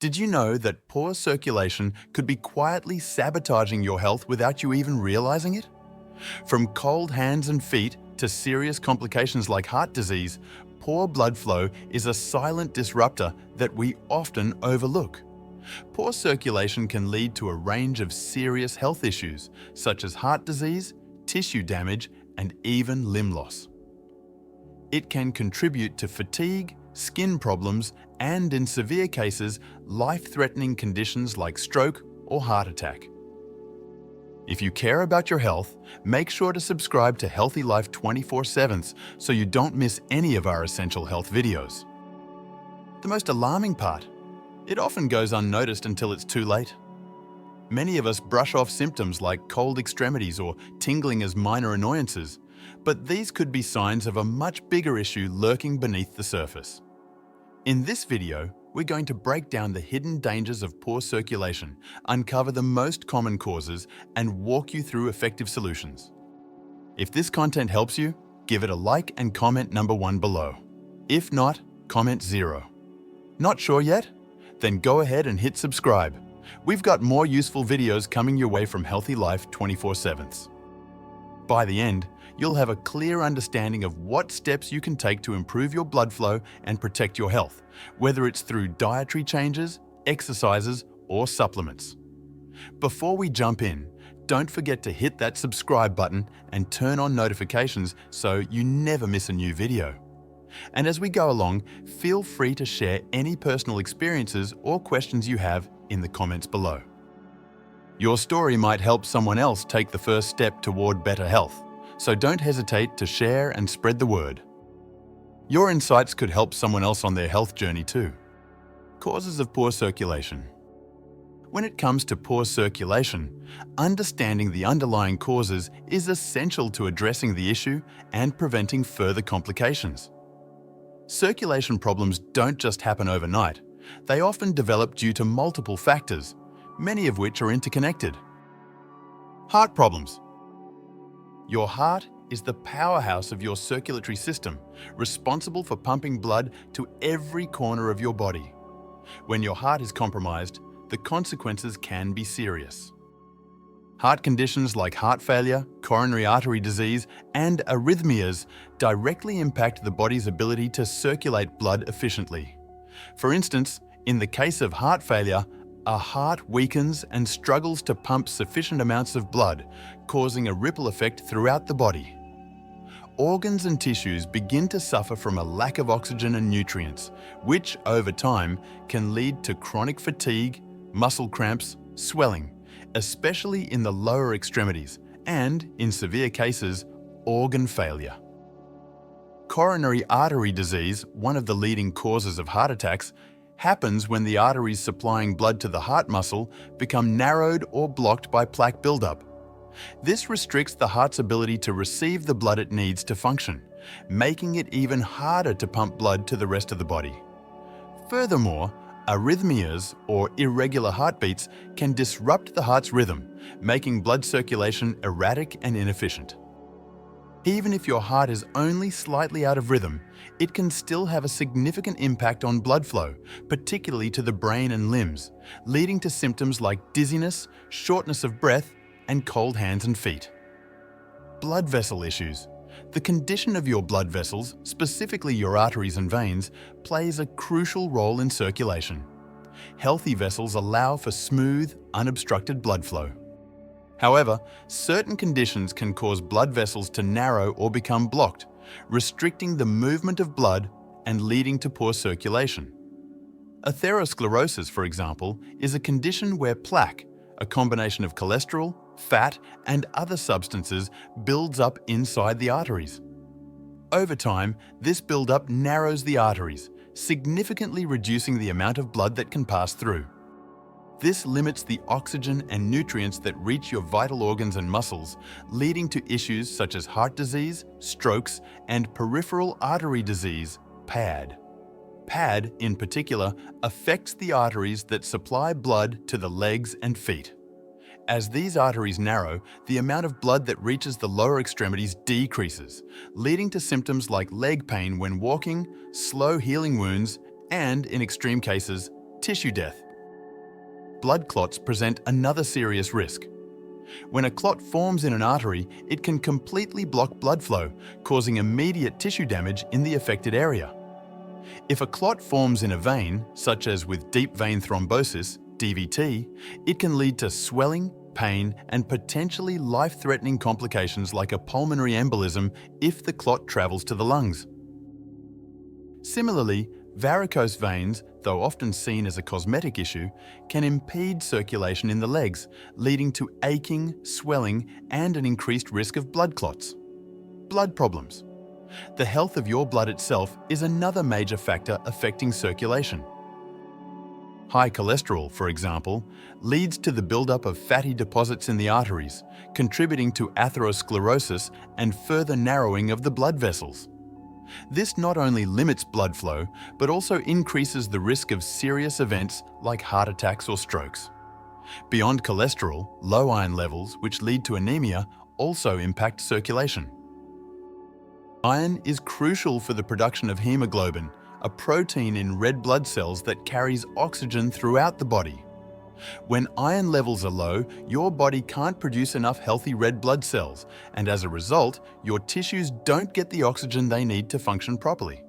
Did you know that poor circulation could be quietly sabotaging your health without you even realizing it? From cold hands and feet to serious complications like heart disease, poor blood flow is a silent disruptor that we often overlook. Poor circulation can lead to a range of serious health issues, such as heart disease, tissue damage, and even limb loss. It can contribute to fatigue, skin problems, and in severe cases, life-threatening conditions like stroke or heart attack. If you care about your health, make sure to subscribe to Healthy Life 24/7 so you don't miss any of our essential health videos. The most alarming part, it often goes unnoticed until it's too late. Many of us brush off symptoms like cold extremities or tingling as minor annoyances, but these could be signs of a much bigger issue lurking beneath the surface. In this video, we're going to break down the hidden dangers of poor circulation, uncover the most common causes, and walk you through effective solutions. If this content helps you, give it a like and comment number 1 below. If not, comment 0. Not sure yet? Then go ahead and hit subscribe. We've got more useful videos coming your way from Healthy Life 24/7. By the end, you'll have a clear understanding of what steps you can take to improve your blood flow and protect your health, whether it's through dietary changes, exercises, or supplements. Before we jump in, don't forget to hit that subscribe button and turn on notifications so you never miss a new video. And as we go along, feel free to share any personal experiences or questions you have in the comments below. Your story might help someone else take the first step toward better health, so don't hesitate to share and spread the word. Your insights could help someone else on their health journey too. Causes of poor circulation. When it comes to poor circulation, understanding the underlying causes is essential to addressing the issue and preventing further complications. Circulation problems don't just happen overnight. They often develop due to multiple factors, many of which are interconnected. Heart problems. Your heart is the powerhouse of your circulatory system, responsible for pumping blood to every corner of your body. When your heart is compromised, the consequences can be serious. Heart conditions like heart failure, coronary artery disease, and arrhythmias directly impact the body's ability to circulate blood efficiently. For instance, in the case of heart failure, a heart weakens and struggles to pump sufficient amounts of blood, causing a ripple effect throughout the body. Organs and tissues begin to suffer from a lack of oxygen and nutrients, which over time can lead to chronic fatigue, muscle cramps, swelling, especially in the lower extremities, and, in severe cases, organ failure. Coronary artery disease, one of the leading causes of heart attacks, happens when the arteries supplying blood to the heart muscle become narrowed or blocked by plaque buildup. This restricts the heart's ability to receive the blood it needs to function, making it even harder to pump blood to the rest of the body. Furthermore, arrhythmias, or irregular heartbeats, can disrupt the heart's rhythm, making blood circulation erratic and inefficient. Even if your heart is only slightly out of rhythm, it can still have a significant impact on blood flow, particularly to the brain and limbs, leading to symptoms like dizziness, shortness of breath, and cold hands and feet. Blood vessel issues. The condition of your blood vessels, specifically your arteries and veins, plays a crucial role in circulation. Healthy vessels allow for smooth, unobstructed blood flow. However, certain conditions can cause blood vessels to narrow or become blocked, restricting the movement of blood and leading to poor circulation. Atherosclerosis, for example, is a condition where plaque, a combination of cholesterol, fat, and other substances, builds up inside the arteries. Over time, this buildup narrows the arteries, significantly reducing the amount of blood that can pass through. This limits the oxygen and nutrients that reach your vital organs and muscles, leading to issues such as heart disease, strokes, and peripheral artery disease, PAD. PAD, in particular, affects the arteries that supply blood to the legs and feet. As these arteries narrow, the amount of blood that reaches the lower extremities decreases, leading to symptoms like leg pain when walking, slow healing wounds, and, in extreme cases, tissue death. blood clots present another serious risk. When a clot forms in an artery, it can completely block blood flow, causing immediate tissue damage in the affected area. If a clot forms in a vein, such as with deep vein thrombosis, DVT, it can lead to swelling, pain, and potentially life-threatening complications like a pulmonary embolism if the clot travels to the lungs. Similarly, varicose veins, though often seen as a cosmetic issue, can impede circulation in the legs, leading to aching, swelling, and an increased risk of blood clots. Blood problems. The health of your blood itself is another major factor affecting circulation. High cholesterol, for example, leads to the buildup of fatty deposits in the arteries, contributing to atherosclerosis and further narrowing of the blood vessels. This not only limits blood flow, but also increases the risk of serious events like heart attacks or strokes. Beyond cholesterol, low iron levels, which lead to anemia, also impact circulation. Iron is crucial for the production of hemoglobin, a protein in red blood cells that carries oxygen throughout the body. When iron levels are low, your body can't produce enough healthy red blood cells, and as a result, your tissues don't get the oxygen they need to function properly.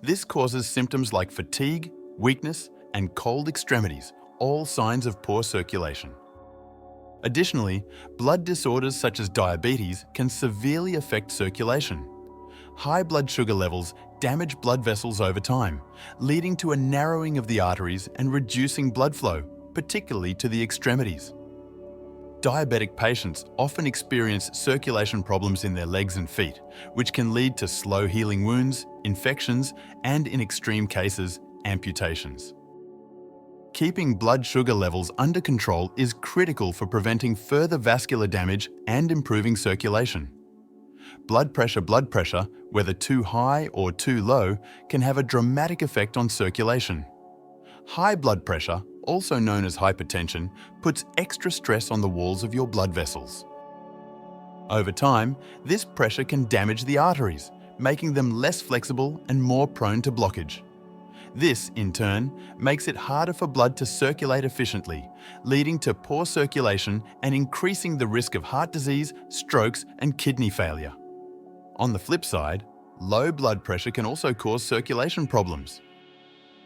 This causes symptoms like fatigue, weakness, and cold extremities, all signs of poor circulation. Additionally, blood disorders such as diabetes can severely affect circulation. High blood sugar levels damage blood vessels over time, leading to a narrowing of the arteries and reducing blood flow, particularly to the extremities. Diabetic patients often experience circulation problems in their legs and feet, which can lead to slow healing wounds, infections, and in extreme cases, amputations. Keeping blood sugar levels under control is critical for preventing further vascular damage and improving circulation. Blood pressure, whether too high or too low, can have a dramatic effect on circulation. High blood pressure, also known as hypertension, puts extra stress on the walls of your blood vessels. Over time, this pressure can damage the arteries, making them less flexible and more prone to blockage. This, in turn, makes it harder for blood to circulate efficiently, leading to poor circulation and increasing the risk of heart disease, strokes, and kidney failure. On the flip side, low blood pressure can also cause circulation problems.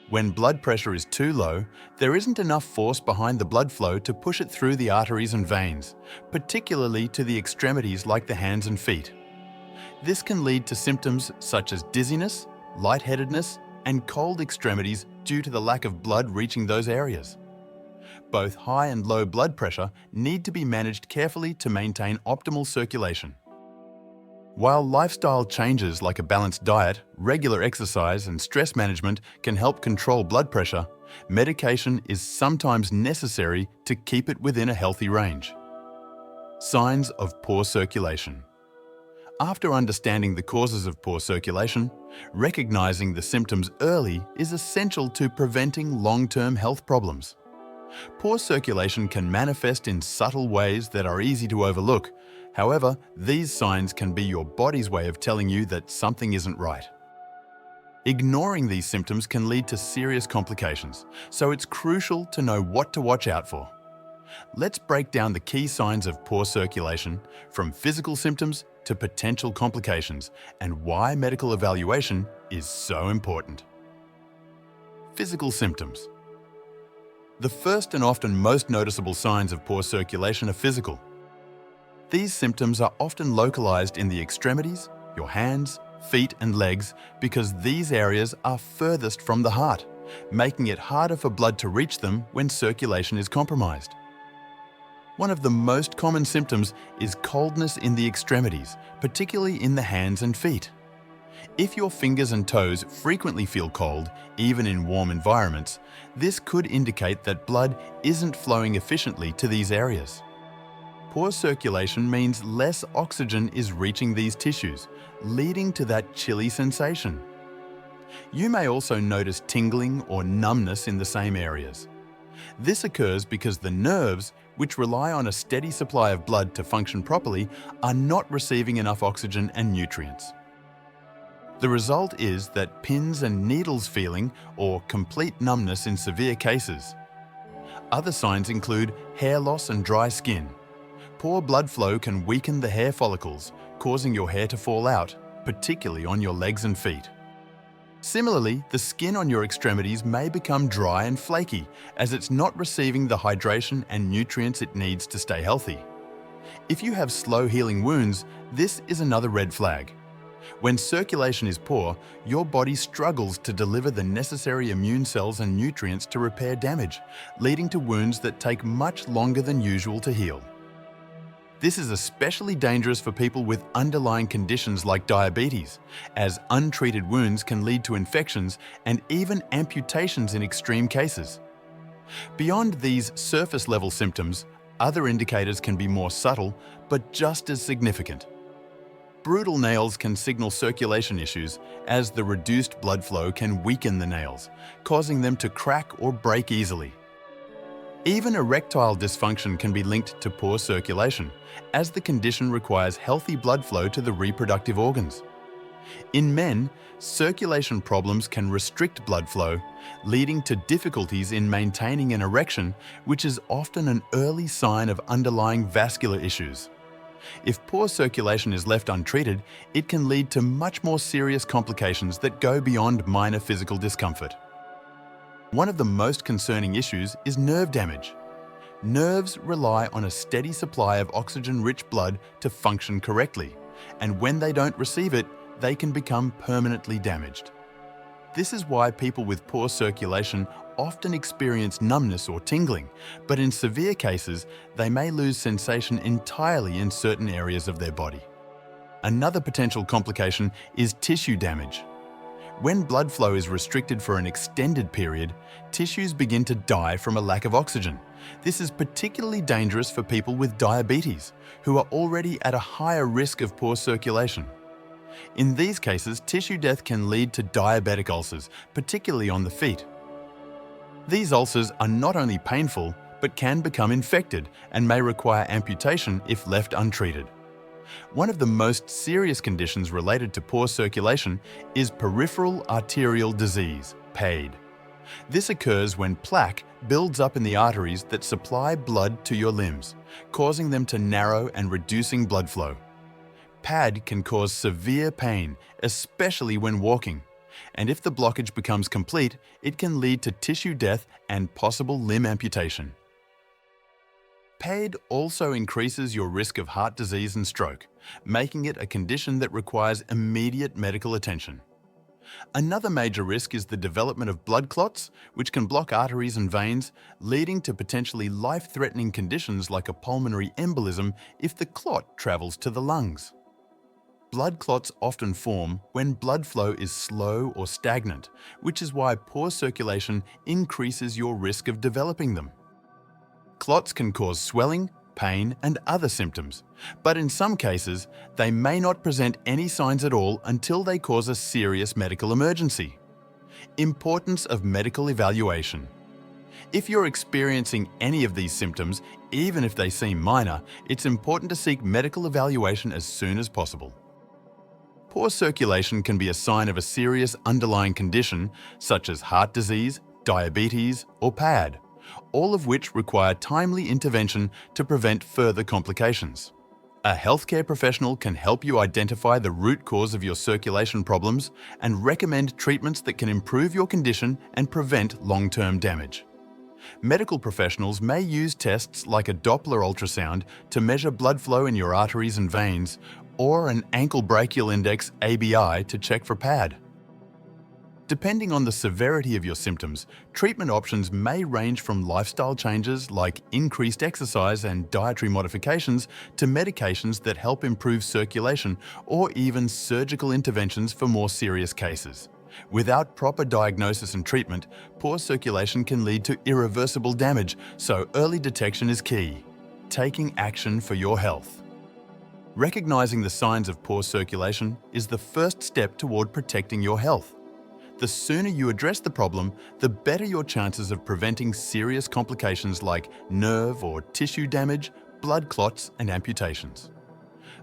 When blood pressure is too low, there isn't enough force behind the blood flow to push it through the arteries and veins, particularly to the extremities like the hands and feet. This can lead to symptoms such as dizziness, lightheadedness, and cold extremities due to the lack of blood reaching those areas. Both high and low blood pressure need to be managed carefully to maintain optimal circulation. While lifestyle changes like a balanced diet, regular exercise, and stress management can help control blood pressure, medication is sometimes necessary to keep it within a healthy range. Signs of poor circulation. After understanding the causes of poor circulation, recognizing the symptoms early is essential to preventing long-term health problems. Poor circulation can manifest in subtle ways that are easy to overlook. However, these signs can be your body's way of telling you that something isn't right. Ignoring these symptoms can lead to serious complications, so it's crucial to know what to watch out for. Let's break down the key signs of poor circulation, from physical symptoms to potential complications, and why medical evaluation is so important. Physical symptoms. The first and often most noticeable signs of poor circulation are physical. These symptoms are often localized in the extremities, your hands, feet, and legs because these areas are furthest from the heart, making it harder for blood to reach them when circulation is compromised. One of the most common symptoms is coldness in the extremities, particularly in the hands and feet. If your fingers and toes frequently feel cold, even in warm environments, this could indicate that blood isn't flowing efficiently to these areas. Poor circulation means less oxygen is reaching these tissues, leading to that chilly sensation. You may also notice tingling or numbness in the same areas. This occurs because the nerves, which rely on a steady supply of blood to function properly, are not receiving enough oxygen and nutrients. The result is that pins and needles feeling or complete numbness in severe cases. Other signs include hair loss and dry skin. Poor blood flow can weaken the hair follicles, causing your hair to fall out, particularly on your legs and feet. Similarly, the skin on your extremities may become dry and flaky as it's not receiving the hydration and nutrients it needs to stay healthy. If you have slow healing wounds, this is another red flag. When circulation is poor, your body struggles to deliver the necessary immune cells and nutrients to repair damage, leading to wounds that take much longer than usual to heal. This is especially dangerous for people with underlying conditions like diabetes, as untreated wounds can lead to infections and even amputations in extreme cases. Beyond these surface-level symptoms, other indicators can be more subtle but just as significant. Brutal nails can signal circulation issues, as the reduced blood flow can weaken the nails, causing them to crack or break easily. Even erectile dysfunction can be linked to poor circulation, as the condition requires healthy blood flow to the reproductive organs. In men, circulation problems can restrict blood flow, leading to difficulties in maintaining an erection, which is often an early sign of underlying vascular issues. If poor circulation is left untreated, it can lead to much more serious complications that go beyond minor physical discomfort. One of the most concerning issues is nerve damage. Nerves rely on a steady supply of oxygen-rich blood to function correctly, and when they don't receive it, they can become permanently damaged. This is why people with poor circulation often experience numbness or tingling, but in severe cases, they may lose sensation entirely in certain areas of their body. Another potential complication is tissue damage. When blood flow is restricted for an extended period, tissues begin to die from a lack of oxygen. This is particularly dangerous for people with diabetes, who are already at a higher risk of poor circulation. In these cases, tissue death can lead to diabetic ulcers, particularly on the feet. These ulcers are not only painful, but can become infected and may require amputation if left untreated. One of the most serious conditions related to poor circulation is peripheral arterial disease, PAD. This occurs when plaque builds up in the arteries that supply blood to your limbs, causing them to narrow and reducing blood flow. PAD can cause severe pain, especially when walking, and if the blockage becomes complete, it can lead to tissue death and possible limb amputation. PAD also increases your risk of heart disease and stroke, making it a condition that requires immediate medical attention. Another major risk is the development of blood clots, which can block arteries and veins, leading to potentially life-threatening conditions like a pulmonary embolism if the clot travels to the lungs. Blood clots often form when blood flow is slow or stagnant, which is why poor circulation increases your risk of developing them. Clots can cause swelling, pain, and other symptoms, but in some cases, they may not present any signs at all until they cause a serious medical emergency. Importance of medical evaluation. If you're experiencing any of these symptoms, even if they seem minor, it's important to seek medical evaluation as soon as possible. Poor circulation can be a sign of a serious underlying condition such as heart disease, diabetes, or PAD, all of which require timely intervention to prevent further complications. A healthcare professional can help you identify the root cause of your circulation problems and recommend treatments that can improve your condition and prevent long-term damage. Medical professionals may use tests like a Doppler ultrasound to measure blood flow in your arteries and veins, or an ankle brachial index ABI to check for PAD. Depending on the severity of your symptoms, treatment options may range from lifestyle changes like increased exercise and dietary modifications to medications that help improve circulation, or even surgical interventions for more serious cases. Without proper diagnosis and treatment, poor circulation can lead to irreversible damage, so early detection is key. Taking action for your health. Recognizing the signs of poor circulation is the first step toward protecting your health. The sooner you address the problem, the better your chances of preventing serious complications like nerve or tissue damage, blood clots, and amputations.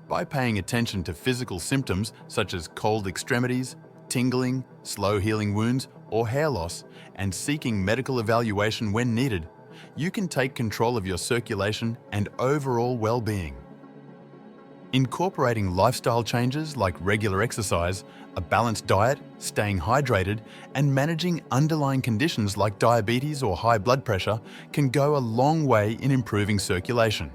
By paying attention to physical symptoms such as cold extremities, tingling, slow healing wounds, or hair loss, and seeking medical evaluation when needed, you can take control of your circulation and overall well-being. Incorporating lifestyle changes like regular exercise, a balanced diet, staying hydrated, and managing underlying conditions like diabetes or high blood pressure can go a long way in improving circulation.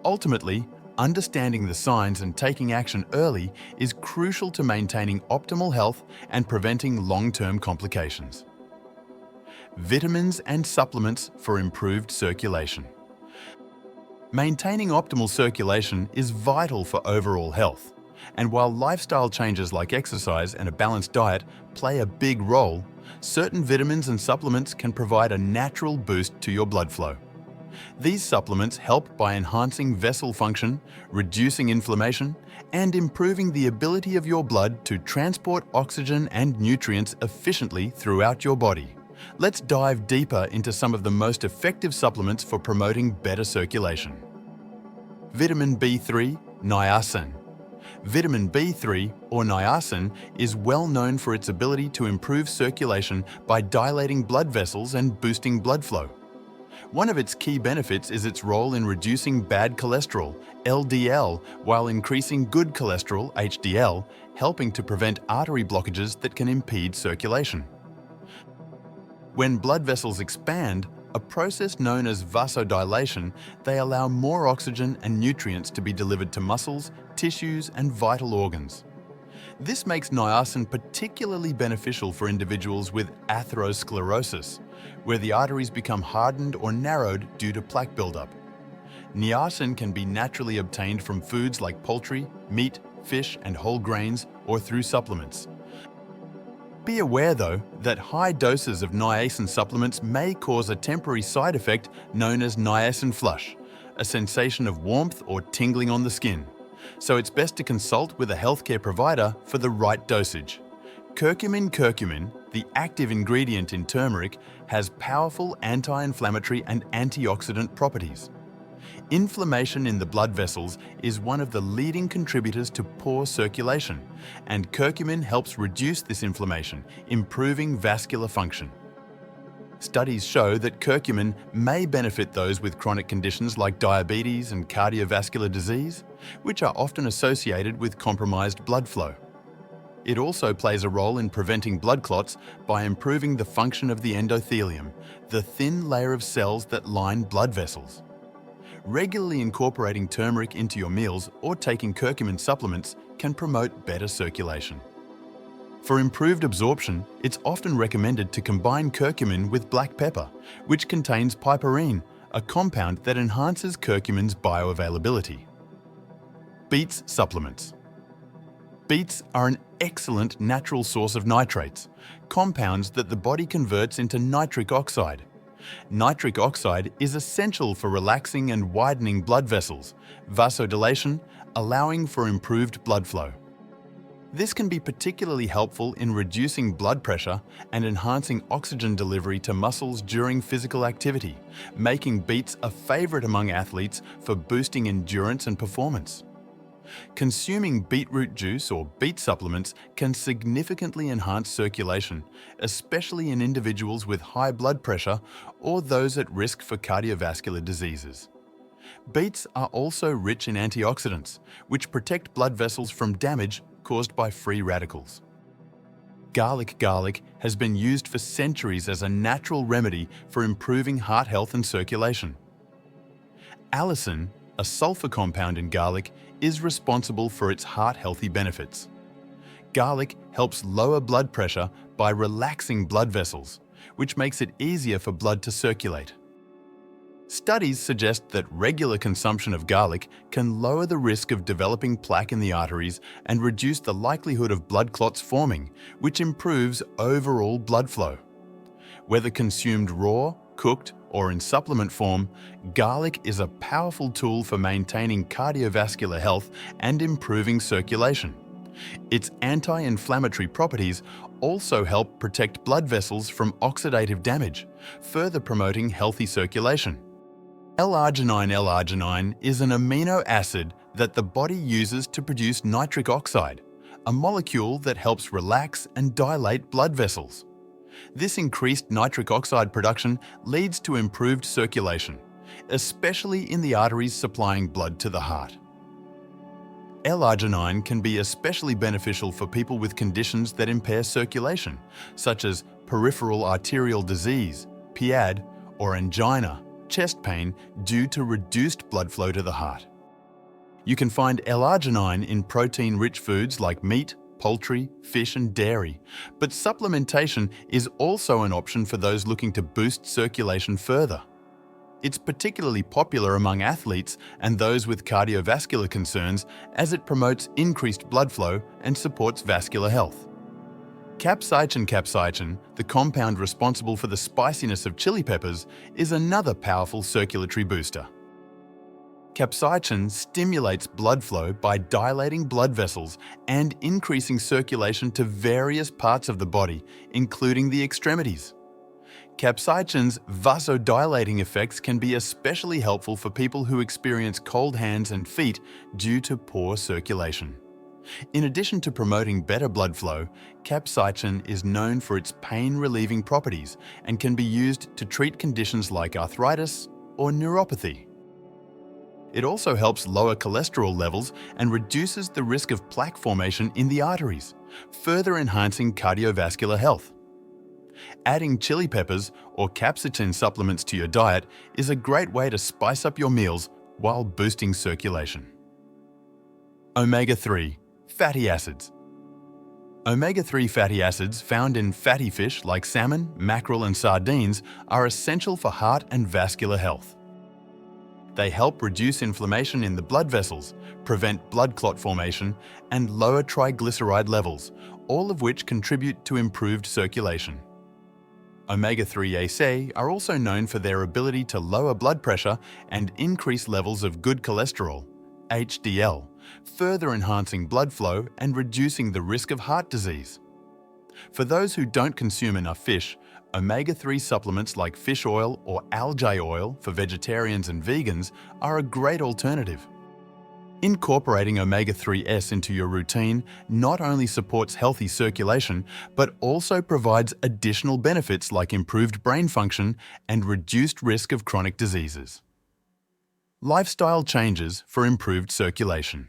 Ultimately, understanding the signs and taking action early is crucial to maintaining optimal health and preventing long-term complications. Vitamins and supplements for improved circulation. Maintaining optimal circulation is vital for overall health, and while lifestyle changes like exercise and a balanced diet play a big role, certain vitamins and supplements can provide a natural boost to your blood flow. These supplements help by enhancing vessel function, reducing inflammation, and improving the ability of your blood to transport oxygen and nutrients efficiently throughout your body. Let's dive deeper into some of the most effective supplements for promoting better circulation. Vitamin B3, Niacin. Vitamin B3, or niacin, is well known for its ability to improve circulation by dilating blood vessels and boosting blood flow. One of its key benefits is its role in reducing bad cholesterol, LDL, while increasing good cholesterol, HDL, helping to prevent artery blockages that can impede circulation. When blood vessels expand, a process known as vasodilation, they allow more oxygen and nutrients to be delivered to muscles, tissues, and vital organs. This makes niacin particularly beneficial for individuals with atherosclerosis, where the arteries become hardened or narrowed due to plaque buildup. Niacin can be naturally obtained from foods like poultry, meat, fish, and whole grains, or through supplements. Be aware, though, that high doses of niacin supplements may cause a temporary side effect known as niacin flush, a sensation of warmth or tingling on the skin. So it's best to consult with a healthcare provider for the right dosage. Curcumin, the active ingredient in turmeric, has powerful anti-inflammatory and antioxidant properties. Inflammation in the blood vessels is one of the leading contributors to poor circulation, and curcumin helps reduce this inflammation, improving vascular function. Studies show that curcumin may benefit those with chronic conditions like diabetes and cardiovascular disease, which are often associated with compromised blood flow. It also plays a role in preventing blood clots by improving the function of the endothelium, the thin layer of cells that line blood vessels. Regularly incorporating turmeric into your meals or taking curcumin supplements can promote better circulation. For improved absorption, it's often recommended to combine curcumin with black pepper, which contains piperine, a compound that enhances curcumin's bioavailability. Beets supplements. Beets are an excellent natural source of nitrates, compounds that the body converts into nitric oxide. Nitric oxide is essential for relaxing and widening blood vessels, vasodilation, allowing for improved blood flow. This can be particularly helpful in reducing blood pressure and enhancing oxygen delivery to muscles during physical activity, making beets a favorite among athletes for boosting endurance and performance. Consuming beetroot juice or beet supplements can significantly enhance circulation, especially in individuals with high blood pressure or those at risk for cardiovascular diseases. Beets are also rich in antioxidants, which protect blood vessels from damage caused by free radicals. Garlic has been used for centuries as a natural remedy for improving heart health and circulation. Allicin, a sulfur compound in garlic, is responsible for its heart-healthy benefits. Garlic helps lower blood pressure by relaxing blood vessels, which makes it easier for blood to circulate. Studies suggest that regular consumption of garlic can lower the risk of developing plaque in the arteries and reduce the likelihood of blood clots forming, which improves overall blood flow. Whether consumed raw, cooked, or in supplement form, garlic is a powerful tool for maintaining cardiovascular health and improving circulation. Its anti-inflammatory properties also help protect blood vessels from oxidative damage, further promoting healthy circulation. L-Arginine is an amino acid that the body uses to produce nitric oxide, a molecule that helps relax and dilate blood vessels. This increased nitric oxide production leads to improved circulation, especially in the arteries supplying blood to the heart. L-Arginine can be especially beneficial for people with conditions that impair circulation, such as peripheral arterial disease, PAD, or angina, chest pain due to reduced blood flow to the heart. You can find L-Arginine in protein-rich foods like meat, poultry, fish, and dairy, but supplementation is also an option for those looking to boost circulation further. It's particularly popular among athletes and those with cardiovascular concerns as it promotes increased blood flow and supports vascular health. Capsaicin, the compound responsible for the spiciness of chili peppers, is another powerful circulatory booster. Capsaicin stimulates blood flow by dilating blood vessels and increasing circulation to various parts of the body, including the extremities. Capsaicin's vasodilating effects can be especially helpful for people who experience cold hands and feet due to poor circulation. In addition to promoting better blood flow, capsaicin is known for its pain-relieving properties and can be used to treat conditions like arthritis or neuropathy. It also helps lower cholesterol levels and reduces the risk of plaque formation in the arteries, further enhancing cardiovascular health. Adding chili peppers or capsaicin supplements to your diet is a great way to spice up your meals while boosting circulation. Omega-3 fatty acids. Omega-3 fatty acids found in fatty fish like salmon, mackerel, and sardines are essential for heart and vascular health. They help reduce inflammation in the blood vessels, prevent blood clot formation, and lower triglyceride levels, all of which contribute to improved circulation. Omega-3 are also known for their ability to lower blood pressure and increase levels of good cholesterol, HDL, further enhancing blood flow and reducing the risk of heart disease. For those who don't consume enough fish, omega-3 supplements like fish oil or algae oil for vegetarians and vegans are a great alternative. Incorporating omega-3s into your routine not only supports healthy circulation, but also provides additional benefits like improved brain function and reduced risk of chronic diseases. Lifestyle changes for improved circulation.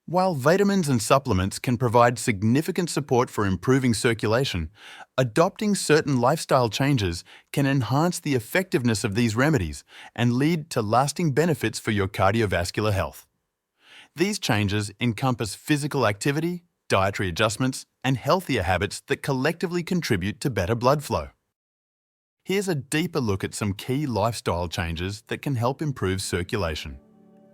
While vitamins and supplements can provide significant support for improving circulation, adopting certain lifestyle changes can enhance the effectiveness of these remedies and lead to lasting benefits for your cardiovascular health. These changes encompass physical activity, dietary adjustments, and healthier habits that collectively contribute to better blood flow. Here's a deeper look at some key lifestyle changes that can help improve circulation.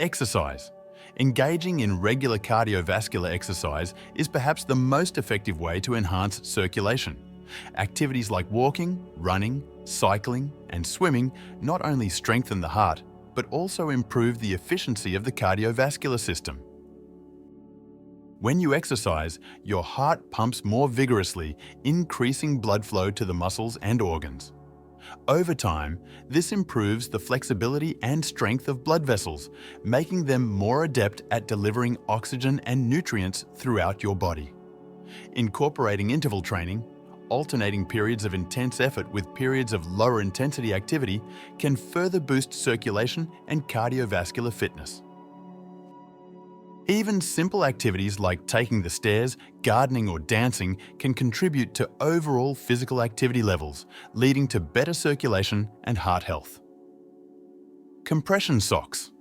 Exercise. Engaging in regular cardiovascular exercise is perhaps the most effective way to enhance circulation. Activities like walking, running, cycling, and swimming not only strengthen the heart, but also improve the efficiency of the cardiovascular system. When you exercise, your heart pumps more vigorously, increasing blood flow to the muscles and organs. Over time, this improves the flexibility and strength of blood vessels, making them more adept at delivering oxygen and nutrients throughout your body. Incorporating interval training, alternating periods of intense effort with periods of lower intensity activity, can further boost circulation and cardiovascular fitness. Even simple activities like taking the stairs, gardening, or dancing can contribute to overall physical activity levels, leading to better circulation and heart health. Compression socks.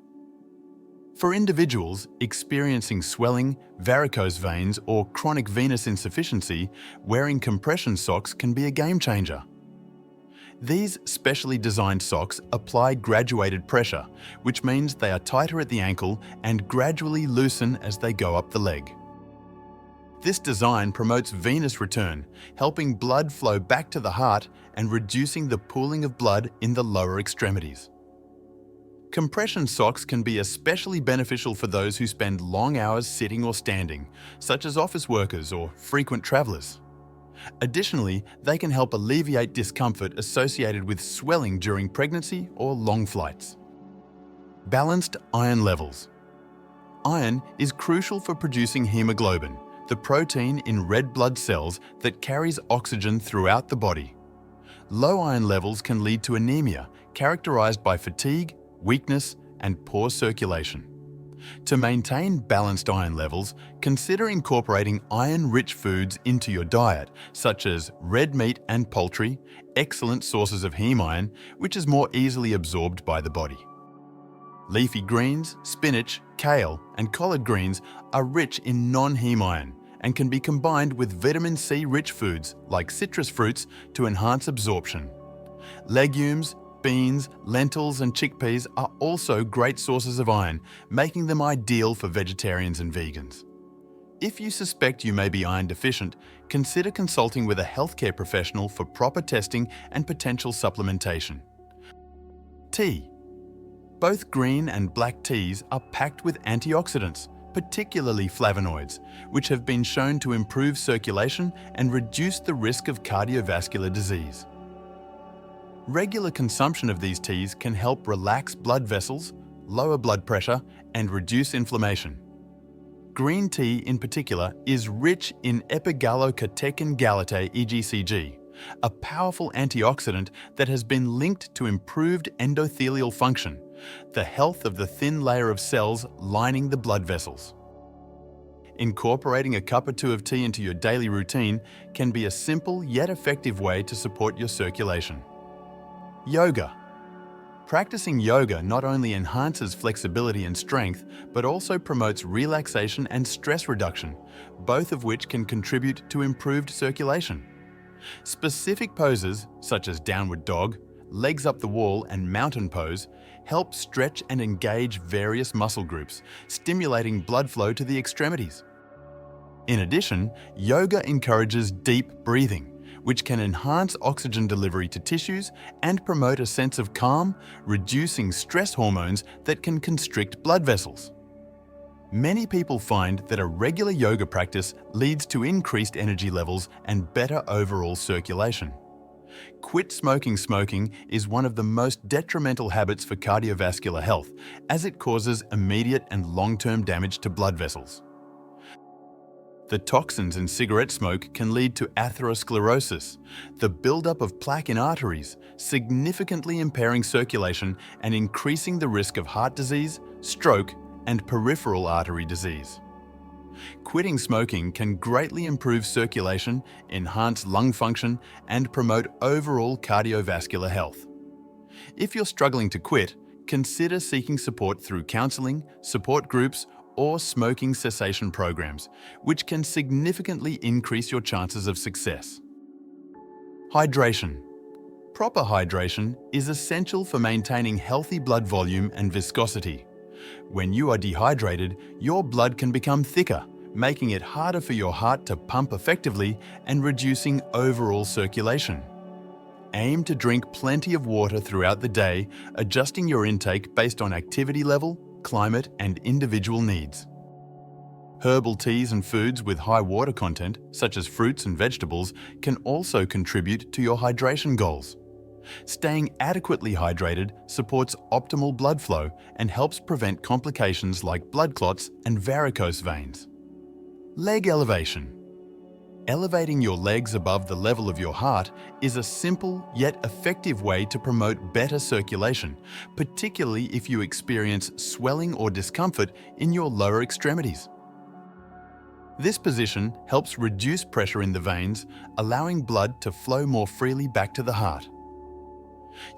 For individuals experiencing swelling, varicose veins, or chronic venous insufficiency, wearing compression socks can be a game changer. These specially designed socks apply graduated pressure, which means they are tighter at the ankle and gradually loosen as they go up the leg. This design promotes venous return, helping blood flow back to the heart and reducing the pooling of blood in the lower extremities. Compression socks can be especially beneficial for those who spend long hours sitting or standing, such as office workers or frequent travelers. Additionally, they can help alleviate discomfort associated with swelling during pregnancy or long flights. Balanced iron levels. Iron is crucial for producing hemoglobin, the protein in red blood cells that carries oxygen throughout the body. Low iron levels can lead to anemia, characterized by fatigue, weakness, and poor circulation. To maintain balanced iron levels, consider incorporating iron-rich foods into your diet, such as red meat and poultry, excellent sources of heme iron, which is more easily absorbed by the body. Leafy greens, spinach, kale, and collard greens are rich in non-heme iron and can be combined with vitamin C-rich foods like citrus fruits to enhance absorption. Legumes, beans, lentils, and chickpeas are also great sources of iron, making them ideal for vegetarians and vegans. If you suspect you may be iron deficient, consider consulting with a healthcare professional for proper testing and potential supplementation. Tea. Both green and black teas are packed with antioxidants, particularly flavonoids, which have been shown to improve circulation and reduce the risk of cardiovascular disease. Regular consumption of these teas can help relax blood vessels, lower blood pressure, and reduce inflammation. Green tea in particular is rich in epigallocatechin gallate EGCG, a powerful antioxidant that has been linked to improved endothelial function, the health of the thin layer of cells lining the blood vessels. Incorporating a cup or two of tea into your daily routine can be a simple yet effective way to support your circulation. Yoga. Practicing yoga not only enhances flexibility and strength, but also promotes relaxation and stress reduction, both of which can contribute to improved circulation. Specific poses, such as downward dog, legs up the wall, and mountain pose, help stretch and engage various muscle groups, stimulating blood flow to the extremities. In addition, yoga encourages deep breathing, which can enhance oxygen delivery to tissues and promote a sense of calm, reducing stress hormones that can constrict blood vessels. Many people find that a regular yoga practice leads to increased energy levels and better overall circulation. Quit smoking. Smoking is one of the most detrimental habits for cardiovascular health, as it causes immediate and long-term damage to blood vessels. The toxins in cigarette smoke can lead to atherosclerosis, the buildup of plaque in arteries, significantly impairing circulation and increasing the risk of heart disease, stroke, and peripheral artery disease. Quitting smoking can greatly improve circulation, enhance lung function, and promote overall cardiovascular health. If you're struggling to quit, consider seeking support through counseling, support groups, or smoking cessation programs, which can significantly increase your chances of success. Hydration. Proper hydration is essential for maintaining healthy blood volume and viscosity. When you are dehydrated, your blood can become thicker, making it harder for your heart to pump effectively and reducing overall circulation. Aim to drink plenty of water throughout the day, adjusting your intake based on activity level, climate, and individual needs. Herbal teas and foods with high water content, such as fruits and vegetables, can also contribute to your hydration goals. Staying adequately hydrated supports optimal blood flow and helps prevent complications like blood clots and varicose veins. Leg elevation. Elevating your legs above the level of your heart is a simple yet effective way to promote better circulation, particularly if you experience swelling or discomfort in your lower extremities. This position helps reduce pressure in the veins, allowing blood to flow more freely back to the heart.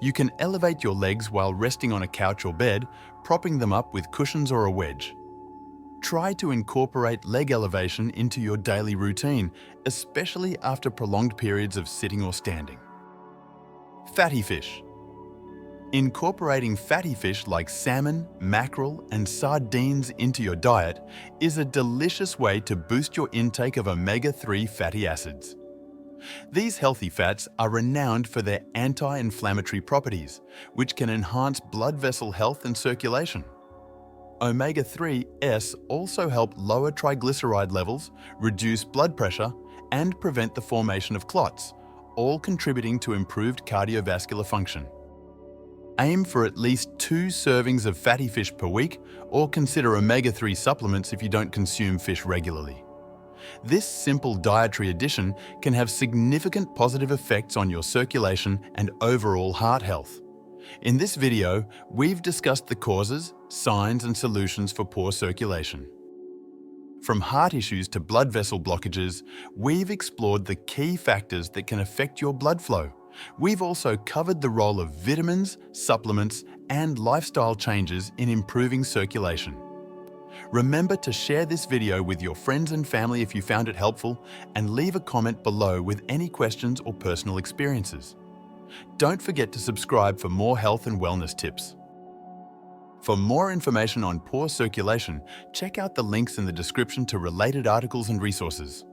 You can elevate your legs while resting on a couch or bed, propping them up with cushions or a wedge. Try to incorporate leg elevation into your daily routine, especially after prolonged periods of sitting or standing. Fatty fish. Incorporating fatty fish like salmon, mackerel, and sardines into your diet is a delicious way to boost your intake of omega-3 fatty acids. These healthy fats are renowned for their anti-inflammatory properties, which can enhance blood vessel health and circulation. Omega-3s also help lower triglyceride levels, reduce blood pressure, and prevent the formation of clots, all contributing to improved cardiovascular function. Aim for at least 2 servings of fatty fish per week, or consider omega-3 supplements if you don't consume fish regularly. This simple dietary addition can have significant positive effects on your circulation and overall heart health. In this video, we've discussed the causes, signs, and solutions for poor circulation. From heart issues to blood vessel blockages, we've explored the key factors that can affect your blood flow. We've also covered the role of vitamins, supplements, and lifestyle changes in improving circulation. Remember to share this video with your friends and family if you found it helpful, and leave a comment below with any questions or personal experiences. Don't forget to subscribe for more health and wellness tips. For more information on poor circulation, check out the links in the description to related articles and resources.